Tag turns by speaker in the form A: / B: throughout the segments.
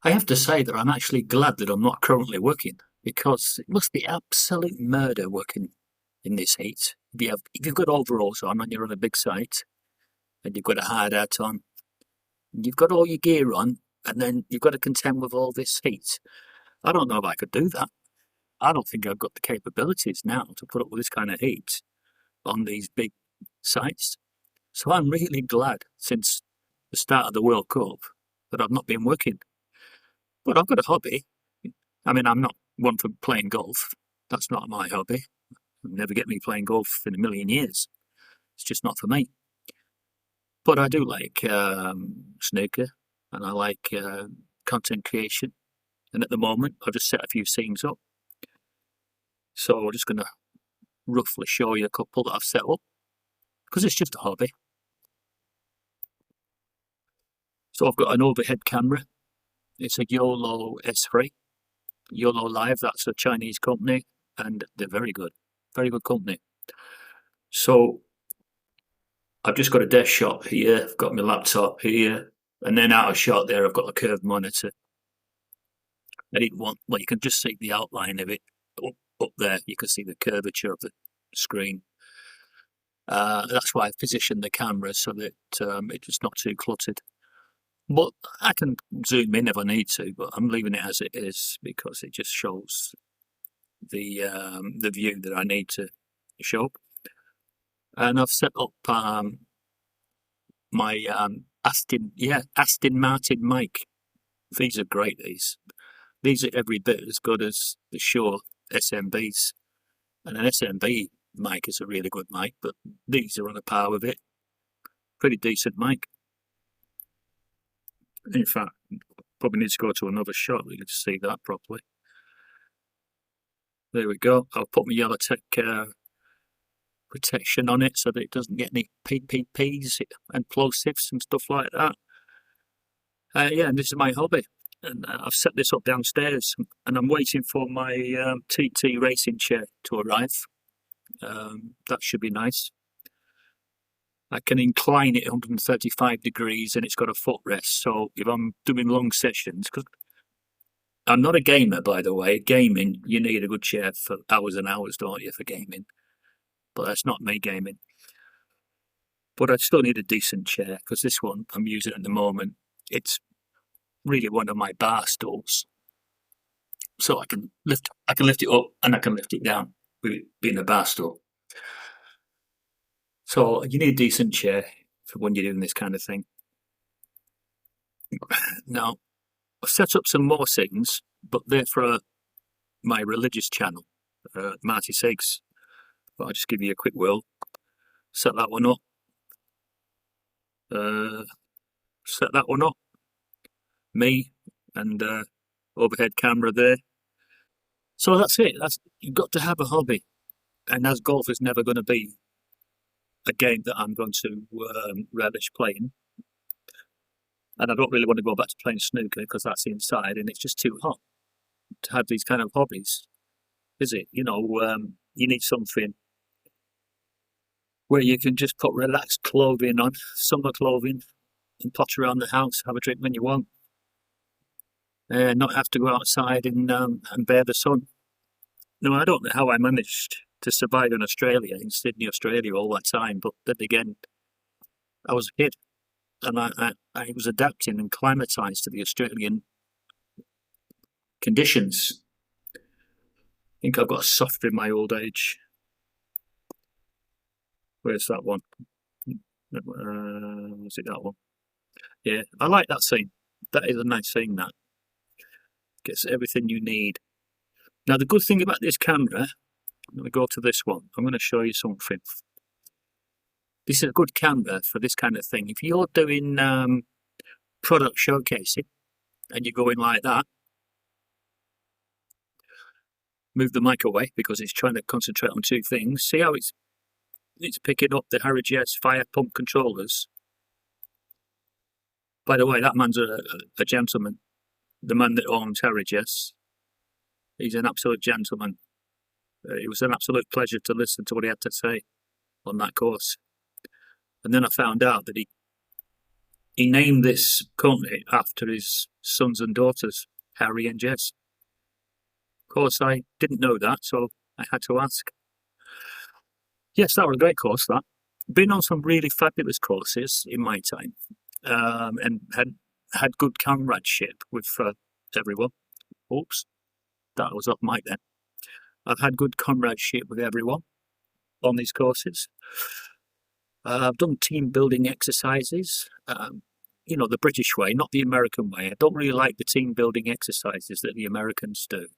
A: I have to say that I'm actually glad that I'm not currently working because it must be absolute murder working in this heat. If you've got overalls on and you're on a big site and you've got a hard hat on, and you've got all your gear on, and then you've got to contend with all this heat. I don't know if I could do that. I don't think I've got the capabilities now to put up with this kind of heat on these big sites. So I'm really glad since the start of the World Cup that I've not been working. But I've got a hobby. I mean, I'm not one for playing golf. That's not my hobby. You'll never get me playing golf in a million years. It's just not for me. But I do like snooker and I like content creation. And at the moment, I've just set a few scenes up. So I'm just going to roughly show you a couple that I've set up because it's just a hobby. So I've got an overhead camera. It's a YOLO S3. YOLO Live, that's a Chinese company, and they're very good company. So I've just got a desk shot here, I've got my laptop here, and then out of shot there, I've got a curved monitor. I didn't want, well, you can just see the outline of it up there. You can see the curvature of the screen. That's why I positioned the camera so that it's not too cluttered. But I can zoom in if I need to, but I'm leaving it as it is because it just shows the view that I need to show. And I've set up my Aston Martin mic. These are great. These are every bit as good as the Shure SMBs, and an SMB mic is a really good mic, but these are on a par with it. Pretty decent mic. In fact, probably need to go to another shot really to see that properly. There we go. I'll put my Yellowtech protection on it so that it doesn't get any PPPs and plosives and stuff like that. Yeah, and this is my hobby. And I've set this up downstairs and I'm waiting for my TT racing chair to arrive. That should be nice. I can incline it 135 degrees and it's got a footrest. So if I'm doing long sessions, because I'm not a gamer, by the way. Gaming, you need a good chair for hours and hours, don't you, for gaming? But that's not me gaming. But I still need a decent chair because this one I'm using at the moment, it's really one of my bar stools. So I can lift it up and I can lift it down with it being a bar stool. So you need a decent chair for when you're doing this kind of thing. Now, I've set up some more things, but they're for my religious channel, Marty Sigs. But I'll just give you a quick whirl. Set that one up. Set that one up. Me and overhead camera there. So that's it. You've got to have a hobby, and as golf is never going to be a game that I'm going to relish playing, and I don't really want to go back to playing snooker because that's inside and it's just too hot to have these kind of hobbies, is it? You need something where you can just put relaxed clothing on, summer clothing, and potter around the house, have a drink when you want, and not have to go outside and bear the sun. No, I don't know how I managed to survive in Australia, in Sydney, Australia, all that time. But then again, I was a kid, and I was adapting and climatised to the Australian conditions. I think I've got soft in my old age. Where's that one? Was it that one? Yeah, I like that scene. That is a nice scene, that. Gets everything you need. Now, the good thing about this camera, I'm going to go to this one. I'm going to show you something. This is a good camera for this kind of thing. If you're doing product showcasing and you're going like that, move the mic away because it's trying to concentrate on two things. See how it's picking up the Harry Jess fire pump controllers. By the way, that man's a gentleman. The man that owns Harry Jess. He's an absolute gentleman. It was an absolute pleasure to listen to what he had to say on that course. And then I found out that he named this company after his sons and daughters, Harry and Jess. Of course, I didn't know that, so I had to ask. Yes, that was a great course, that. Been on some really fabulous courses in my time, and had good comradeship with everyone. Oops, that was off mic then. I've had good comradeship with everyone on these courses. I've done team building exercises, the British way, not the American way. I don't really like the team building exercises that the Americans do.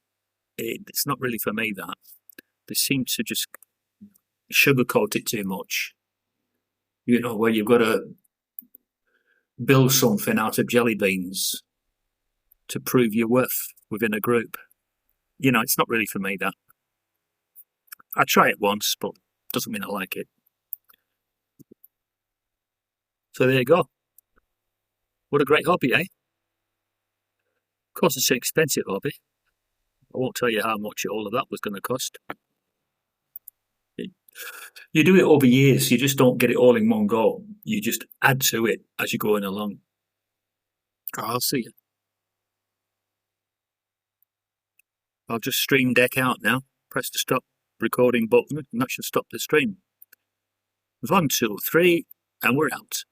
A: It's not really for me, that. They seem to just sugarcoat it too much. Where you've got to build something out of jelly beans to prove your worth within a group. It's not really for me, that. I try it once, but doesn't mean I like it. So there you go. What a great hobby, eh? Of course, it's an expensive hobby. I won't tell you how much all of that was going to cost. You do it over years, you just don't get it all in one go. You just add to it as you're going along. I'll see you. I'll just stream deck out now. Press the stop recording button, and that should stop the stream. 1, 2, 3, and we're out.